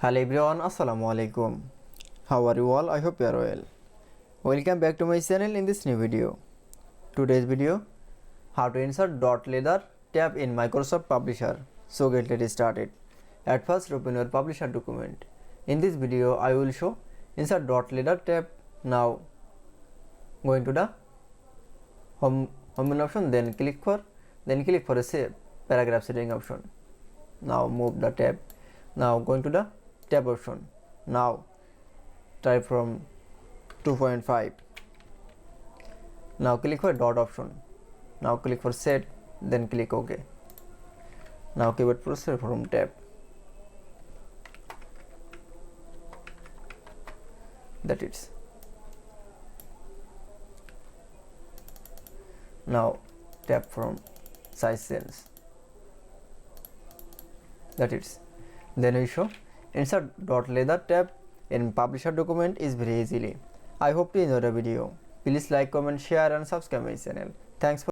Hello everyone, Assalamu alaikum. How are you all? I hope you are well. Welcome back to my channel in this new video. Today's video, how to insert dot leather tab in Microsoft Publisher. So get started. At first open your Publisher document. In this video I will show insert dot leather tab. Now going to the home menu option, then click for a save paragraph setting option. Now move the tab. Now going to the tab option. Now type from 2.5. Now click for dot option. Now click for set, then click OK. Now keyboard processor from tab. That is. Now tab from size sense. That is. Then we show insert dot leather tab in Publisher document is very easily. I hope you enjoy the video. Please like, comment, share and subscribe my channel. Thanks for